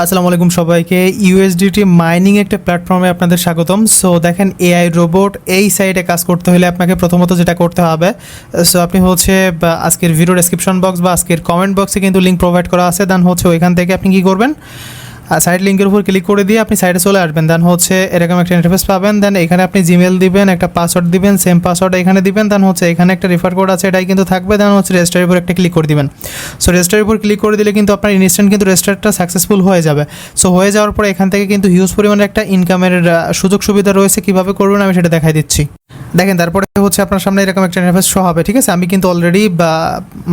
আসসালামু আলাইকুম সবাইকে। ইউএসডিটি মাইনিং একটা প্ল্যাটফর্মে আপনাদের স্বাগতম। সো দেখেন, এআই রোবট এই সাইটে কাজ করতে হলে আপনাকে প্রথমত যেটা করতে হবে, সো আপনি হচ্ছে আজকের ভিডিও ডেসক্রিপশন বক্স বা আজকের কমেন্ট বক্সে কিন্তু লিঙ্ক প্রোভাইড করা আছে। দেন হচ্ছে ওইখান থেকে আপনি কী করবেন, সাইট লিঙ্কের উপর ক্লিক করে দিয়ে আপনি সাইটে চলে আসবেন। দেন হচ্ছে এরকম একটা ইন্টারফেস পাবেন। দেন এখানে আপনি জিমেল দিবেন, একটা পাসওয়ার্ড দিবেন, সেম পাসওয়ার্ড এখানে দিবেন। দেন হচ্ছে এখানে একটা রেফার কোড আছে, এটাই কিন্তু থাকবে। দেন হচ্ছে রেজিস্টারের উপর একটা ক্লিক করে দিবেন। সো রেজিস্টারের উপর ক্লিক করে দিলে কিন্তু আপনার ইনস্ট্যান্ট কিন্তু রেজিস্টারটা সাকসেসফুল হয়ে যাবে। সো হয়ে যাওয়ার পরে এখান থেকে কিন্তু হিউজ পরিমাণে একটা ইনকামের সুযোগ সুবিধা রয়েছে। কীভাবে করবেন আমি সেটা দেখাই দিচ্ছি। দেখেন, তারপরে হচ্ছে আপনার সামনে এরকম একটা ইন্টারফেস শো হবে, ঠিক আছে। আমি কিন্তু অলরেডি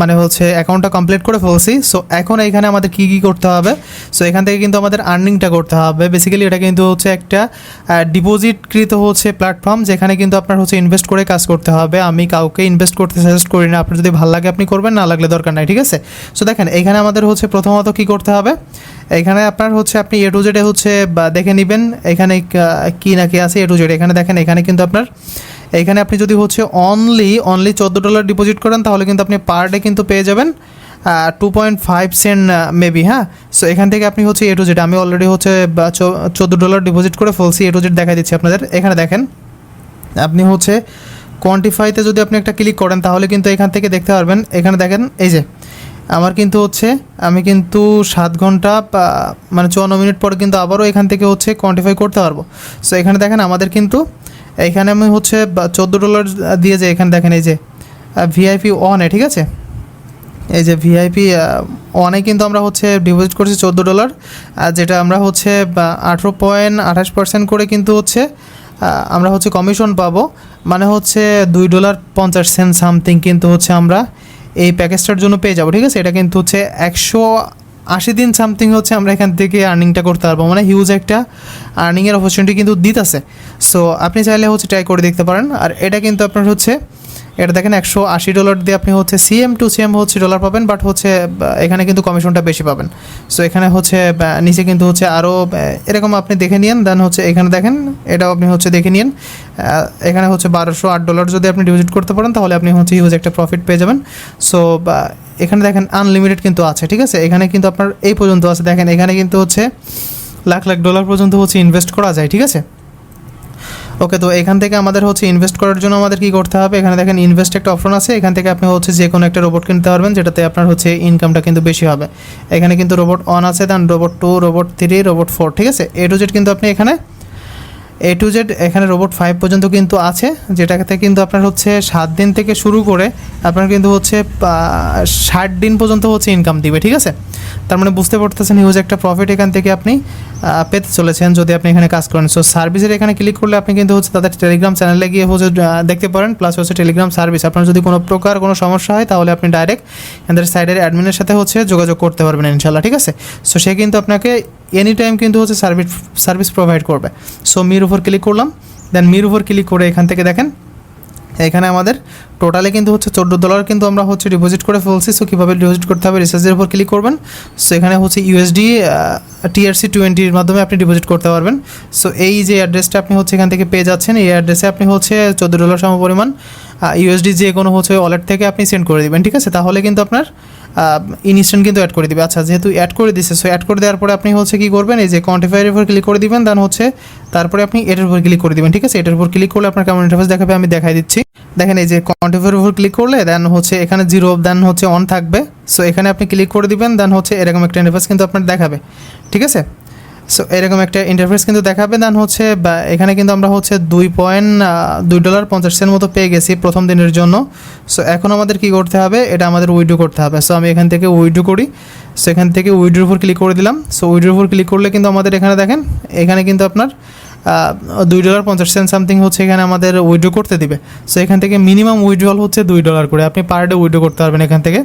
মানে হচ্ছে অ্যাকাউন্টটা কমপ্লিট করে ফেলছি। সো এখন এখানে আমাদের কী কী করতে হবে, সো এখান থেকে কিন্তু আমাদের আর্নিংটা করতে হবে। বেসিক্যালি এটা কিন্তু হচ্ছে একটা ডিপোজিটকৃত হচ্ছে প্ল্যাটফর্ম, যেখানে কিন্তু আপনার হচ্ছে ইনভেস্ট করে কাজ করতে হবে। আমি কাউকে ইনভেস্ট করতে সাজেস্ট করি না, আপনার যদি ভালো লাগে আপনি করবেন, না লাগলে দরকার নাই, ঠিক আছে। সো দেখেন, এখানে আমাদের হচ্ছে প্রথমত কী করতে হবে, এখানে আপনার হচ্ছে আপনি এ টু জেডে হচ্ছে দেখে নেবেন এখানে কী না কি আছে এ টু জেড। এখানে দেখেন, এখানে কিন্তু আপনার এখানে আপনি যদি হচ্ছে অনলি $14 ডিপোজিট করেন, তাহলে কিন্তু আপনি পার ডে কিন্তু পেয়ে যাবেন 2.5 সেন্ট মেবি। হ্যাঁ, সো এখান থেকে আপনি হচ্ছে এ টু জেড, আমি অলরেডি হচ্ছে $14 ডিপোজিট করে ফেলছি। এ টু জেড দেখা দিচ্ছি আপনাদের। এখানে দেখেন, আপনি হচ্ছে কোয়ান্টিফাইতে যদি আপনি একটা ক্লিক করেন, তাহলে কিন্তু এখান থেকে দেখতে পারবেন। এখানে দেখেন, এই যে আমার কিন্তু হচ্ছে আমি কিন্তু 7 ঘন্টা মানে 54 মিনিট পরে কিন্তু আবারও এখান থেকে হচ্ছে কোয়ান্টিফাই করতে পারবো। সো এখানে দেখেন, আমাদের কিন্তু এইখানে আমি হচ্ছে $14 দিয়ে যে এখানে দেখেন, এই যে ভিআইপি ওয়ানে, ঠিক আছে, এই যে ভিআইপি ওয়ানে কিন্তু আমরা হচ্ছে ডিপোজিট করছি $14, যেটা আমরা হচ্ছে 18.28% করে কিন্তু হচ্ছে আমরা হচ্ছে কমিশন পাবো। মানে হচ্ছে $2.50 সামথিং কিন্তু হচ্ছে আমরা এই প্যাকেজটার জন্য পেয়ে যাবো, ঠিক আছে। এটা কিন্তু হচ্ছে 180 দিন সামথিং হচ্ছে আমরা এখান থেকে আর্নিংটা করতে পারবো। মানে হিউজ একটা আর্নিংয়ের অপরচুনিটি কিন্তু দিতেছে। সো আপনি চাইলে হচ্ছে ট্রাই করে দেখতে পারেন। আর এটা কিন্তু আপনার হচ্ছে, এটা দেখেন $180 দিয়ে আপনি হচ্ছে সিএম টু সিএম হচ্ছে ডলার পাবেন, বাট হচ্ছে এখানে কিন্তু কমিশনটা বেশি পাবেন। সো এখানে হচ্ছে নিচে কিন্তু হচ্ছে আরও এরকম আপনি দেখে নিন। দেন হচ্ছে এখানে দেখেন, এটাও আপনি হচ্ছে দেখে নিন। এখানে হচ্ছে $1208 যদি আপনি ডিপোজিট করতে পারেন, তাহলে আপনি হচ্ছে হিউজ একটা প্রফিট পেয়ে যাবেন। সো এখানে দেখেন আনলিমিটেড কিন্তু আছে, ঠিক আছে। এখানে কিন্তু আপনার এই পর্যন্ত আছে। দেখেন, এখানে কিন্তু হচ্ছে লাখ লাখ ডলার পর্যন্ত হচ্ছে ইনভেস্ট করা যায়, ঠিক আছে। ওকে, তো এখান থেকে আমাদের হচ্ছে ইনভেস্ট করার জন্য আমাদের কী করতে হবে, এখানে দেখেন ইনভেস্ট একটা অপশন আছে। এখান থেকে আপনি হচ্ছে যে কোনো একটা রোবট কিনতে পারবেন, যেটাতে আপনার হচ্ছে ইনকামটা কিন্তু বেশি হবে। এখানে কিন্তু রোবট 1 আছে, দেন রোবট 2, রোবট 3, রোবট 4, ঠিক আছে। এ টু জেড কিন্তু আপনি এখানে এ টু জেড এখানে রোবট 5 পর্যন্ত কিন্তু আছে, যেটাতে কিন্তু আপনার হচ্ছে 7 দিন থেকে শুরু করে আপনার কিন্তু হচ্ছে 60 দিন পর্যন্ত হচ্ছে ইনকাম দিবে, ঠিক আছে। তার মানে বুঝতে পারতেছেন হিউজ একটা প্রফিট এখান থেকে আপনি পেতে চলেছেন যদি আপনি এখানে কাজ করেন। সো সার্ভিসের এখানে ক্লিক করলে আপনি কিন্তু হচ্ছে তাদের টেলিগ্রাম চ্যানেলে গিয়ে হচ্ছে দেখতে পারেন। প্লাস হচ্ছে টেলিগ্রাম সার্ভিস, আপনার যদি কোনো প্রকার কোনো সমস্যা হয়, তাহলে আপনি ডাইরেক্ট এদের সাইডের অ্যাডমিনের সাথে হচ্ছে যোগাযোগ করতে পারবেন ইনশাল্লাহ, ঠিক আছে। সো সে কিন্তু আপনাকে এনি টাইম কিন্তু হচ্ছে সার্ভিস প্রোভাইড করবে। সো মির উপর ক্লিক করলাম। দেন মির উপর ক্লিক করে এখান থেকে দেখেন, এখানে আমাদের টোটালে কিন্তু হচ্ছে $14 কিন্তু আমরা হচ্ছে ডিপোজিট করে ফেলছি। সো কীভাবে ডিপোজিট করতে হবে, রিসার্চের উপর ক্লিক করবেন। সো এখানে হচ্ছে ইউএসডি TRC20 মাধ্যমে আপনি ডিপোজিট করতে পারবেন। সো এই যে অ্যাড্রেসটা আপনি হচ্ছে এখান থেকে পেয়ে যাচ্ছেন, এই অ্যাড্রেসে আপনি হচ্ছে $14 সমপরিমাণ ইউএসডি যে কোনো হচ্ছে ওয়ালেট থেকে আপনি সেন্ড করে দেবেন, ঠিক আছে। তাহলে কিন্তু আপনার ইনস্ট্যান্ট কিন্তু অ্যাড করে দিবে। আচ্ছা, যেহেতু অ্যাড করে দিচ্ছে, সো অ্যাড করে দেওয়ার পরে আপনি হচ্ছে কী করবেন, এই যে কোয়ান্টিফায়ারের উপর ক্লিক করে দিবেন। দেন হচ্ছে তারপরে আপনি এটার উপর ক্লিক করে দিবেন, ঠিক আছে। এটার উপর ক্লিক করলে আপনার কেমন ইন্টারফেস দেখাবে আমি দেখাই দিচ্ছি। দেখেন, এই যে কোয়ান্টিফায়ারের উপর ক্লিক করলে দেন হচ্ছে এখানে 0, দেন হচ্ছে অন থাকবে। সো এখানে আপনি ক্লিক করে দিবেন। দেন হচ্ছে এরকম একটা ইন্টারফেস কিন্তু আপনার দেখাবে, ঠিক আছে। সো এরকম একটা ইন্টারফেস কিন্তু দেখাবে। দেন হচ্ছে এখানে কিন্তু আমরা হচ্ছে $2.50 মতো পেয়ে গেছি প্রথম দিনের জন্য। সো এখন আমাদের কী করতে হবে, এটা আমাদের উইড্রো করতে হবে। সো আমি এখান থেকে উইড্রো করি। সো এখান থেকে উইড্রোর উপর ক্লিক করে দিলাম। সো উইড্রোর উপর ক্লিক করলে কিন্তু আমাদের এখানে দেখেন, এখানে কিন্তু আপনার $2.50 সামথিং হচ্ছে এখানে আমাদের উইড্রো করতে দিবে। সো এখান থেকে মিনিমাম উইড্রোয়াল হচ্ছে $2 করে, আপনি পার ডে উইড্রো করতে পারবেন এখান থেকে,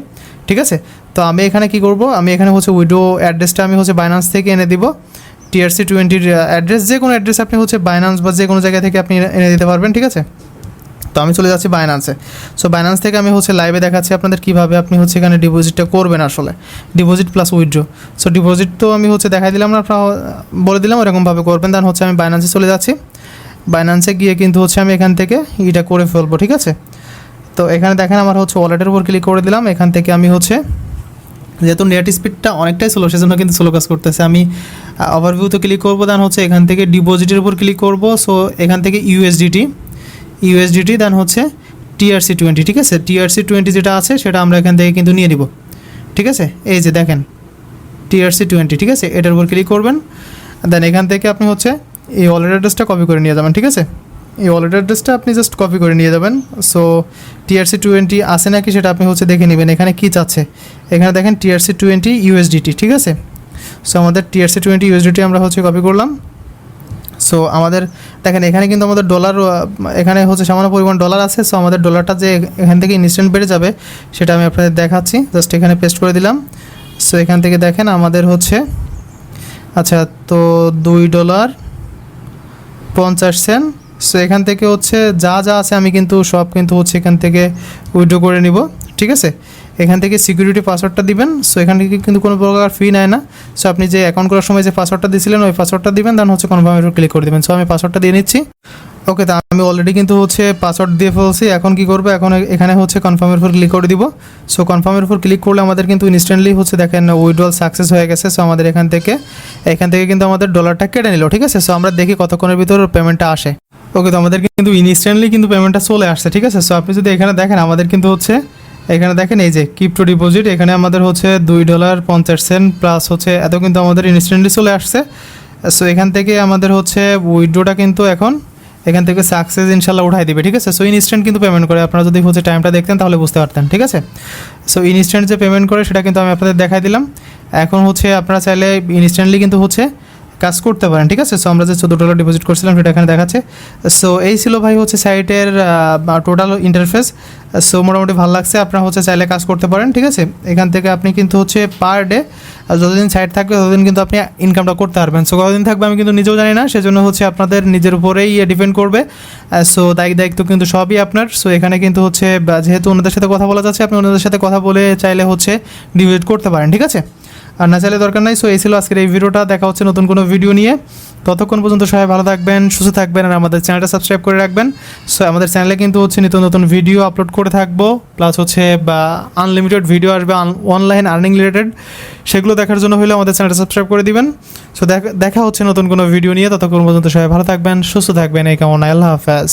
ঠিক আছে। তো আমি এখানে কী করব, আমি এখানে হচ্ছে উইড্রো অ্যাড্রেসটা আমি হচ্ছে বাইন্যান্স থেকে এনে দিব। TRC20 অ্যাড্রেস, যে কোনো অ্যাড্রেস আপনি হচ্ছে বাইন্যান্স বা যে কোনো জায়গা থেকে আপনি এনে দিতে পারবেন, ঠিক আছে। তো আমি চলে যাচ্ছি বাইন্যান্সে। সো বাইন্যান্স থেকে আমি হচ্ছে লাইভে দেখাচ্ছি আপনাদের কীভাবে আপনি হচ্ছে এখানে ডিপোজিটটা করবেন, আসলে deposit plus withdraw. So deposit তো আমি হচ্ছে দেখাই দিলাম না, আপনারা বলে দিলাম এরকমভাবে করবেন। দেন হচ্ছে আমি বাইন্যান্সে চলে যাচ্ছি। বাইন্যান্সে গিয়ে কিন্তু হচ্ছে আমি এখান থেকে এটা করে ফেলবো, ঠিক আছে। তো এখানে দেখেন, আমার হচ্ছে ওয়ালেটের উপর ক্লিক করে দিলাম। এখান থেকে আমি হচ্ছে যেহেতু নেট স্পিডটা অনেকটাই স্লো, সেজন্য কিন্তু স্লো কাজ করতেছে। আমি ওভারভিউতে ক্লিক করবো, দেন হচ্ছে এখান থেকে ডিপোজিটের উপর ক্লিক করব। সো এখান থেকে ইউএসডিটি দেন হচ্ছে TRC20, ঠিক আছে। TRC20 যেটা আছে সেটা আমরা এখান থেকে কিন্তু নিয়ে নিব, ঠিক আছে। এই যে দেখেন TRC20, ঠিক আছে, এটার উপর ক্লিক করবেন। দেন এখান থেকে আপনি হচ্ছে এই ওয়ালেট অ্যাড্রেসটা কপি করে নিয়ে যাবেন, ঠিক আছে। এই ওয়ালেট অ্যাড্রেসটা আপনি জাস্ট কপি করে নিয়ে যাবেন। সো TRC20 আছে নাকি সেটা আপনি হচ্ছে দেখে নেবেন এখানে কী চাচ্ছে। এখানে দেখেন TRC20 USDT, ঠিক আছে। সো আমাদের TRC20 USDT আমরা হচ্ছে কপি করলাম। সো আমাদের দেখেন এখানে কিন্তু আমাদের ডলার, এখানে হচ্ছে সামান্য পরিমাণ ডলার আছে। সো আমাদের ডলারটা যে এখান থেকে ইনস্ট্যান্ট বেড়ে যাবে সেটা আমি আপনাদের দেখাচ্ছি। জাস্ট এখানে পেস্ট করে দিলাম। সো এখান থেকে দেখেন আমাদের হচ্ছে আচ্ছা তো $2.50। সো এখান থেকে হচ্ছে যা যা আছে আমি কিন্তু সব কিন্তু হচ্ছে এখান থেকে উইথড্র করে নিব, ঠিক আছে। এখান থেকে সিকিউরিটি পাসওয়ার্ডটা দিবেন। সো এখান থেকে কিন্তু কোনো প্রকার ফি নেয় না। সো আপনি যে অ্যাকাউন্ট করার সময় যে পাসওয়ার্ডটা দিয়েছিলেন ওই পাসওয়ার্ডটা দিবেন, দেন হচ্ছে কনফার্মের উপর ক্লিক করে দেবেন। সো আমি পাসওয়ার্ডটা দিয়ে নিচ্ছি। ওকে, তা আমি অলরেডি কিন্তু হচ্ছে পাসওয়ার্ড দিয়ে ফেলছি। এখন কি করবো, এখন এখানে হচ্ছে কনফার্মের উপর ক্লিক করে দিব। সো কনফার্মের উপর ক্লিক করলে আমাদের কিন্তু ইনস্ট্যান্টলি হচ্ছে দেখেন উইথড্রল সাকসেস হয়ে গেছে। সো আমাদের এখান থেকে কিন্তু আমাদের ডলারটা কেটে নিল, ঠিক আছে। সো আমরা দেখি কতক্ষণের ভিতর পেমেন্টটা আসে। ওকে, তো আমাদের কিন্তু ইনস্ট্যান্টলি কিন্তু পেমেন্টটা চলে আসছে, ঠিক আছে। সো আপনি যদি এখানে দেখেন আমাদের কিন্তু হচ্ছে এখানে দেখেন এই যে ক্রিপ্টো ডিপোজিট, এখানে আমাদের হচ্ছে $2.50 প্লাস হচ্ছে এত কিন্তু আমাদের ইনস্ট্যান্টলি চলে আসছে। সো এখান থেকে আমাদের হচ্ছে উইথড্রোটা কিন্তু এখন এখান থেকে সাকসেস ইনশাল্লাহ উঠাই দিবে, ঠিক আছে। সো ইনস্ট্যান্ট কিন্তু পেমেন্ট করে, আপনারা যদি হচ্ছে টাইমটা দেখতেন তাহলে বুঝতে পারতেন, ঠিক আছে। সো ইনস্ট্যান্ট যে পেমেন্ট করে সেটা কিন্তু আমি আপনাদের দেখাই দিলাম। এখন হচ্ছে আপনারা চাইলে ইনস্ট্যান্টলি কিন্তু হচ্ছে কাজ করতে পারেন, ঠিক আছে। সো আমরা যে $14 ডিপোজিট করছিলাম সেটা এখানে দেখাচ্ছে। সো এই ছিল ভাই হচ্ছে সাইটের টোটাল ইন্টারফেস। সো মোটামুটি ভালো লাগছে, আপনারা হচ্ছে চাইলে কাজ করতে পারেন, ঠিক আছে। এখান থেকে আপনি কিন্তু হচ্ছে পার ডে যতদিন সাইট থাকবে ততদিন কিন্তু আপনি ইনকামটা করতে পারবেন। সো কতদিন থাকবে আমি কিন্তু নিজেও জানি না, সেজন্য হচ্ছে আপনাদের নিজের উপরেই ডিপেন্ড করবে। সো দায়িত্ব কিন্তু সবই আপনার। সো এখানে কিন্তু হচ্ছে যেহেতু ওনাদের সাথে কথা বলা যাচ্ছে, আপনি ওনাদের সাথে কথা বলে চাইলে হচ্ছে ডিপোজিট করতে পারেন, ঠিক আছে। আর না চাইলে দরকার নাই। সো এই ছিল আজকের এই ভিডিওটা, দেখা হচ্ছে নতুন কোনো ভিডিও নিয়ে। ততক্ষণ পর্যন্ত সবাই ভালো থাকবেন, সুস্থ থাকবেন, আর আমাদের চ্যানেলটা সাবস্ক্রাইব করে রাখবেন। সো আমাদের চ্যানেলে কিন্তু হচ্ছে নিত্য নতুন ভিডিও আপলোড করে থাকবো, প্লাস হচ্ছে আনলিমিটেড ভিডিও আসবে অনলাইন আর্নিং রিলেটেড। সেগুলো দেখার জন্য হলে আমাদের চ্যানেলটা সাবস্ক্রাইব করে দিবেন। সো দেখা হচ্ছে নতুন কোনো ভিডিও নিয়ে। ততক্ষণ পর্যন্ত সবাই ভালো থাকবেন, সুস্থ থাকবেন, এই কেমন, আল্লাহ হাফেজ।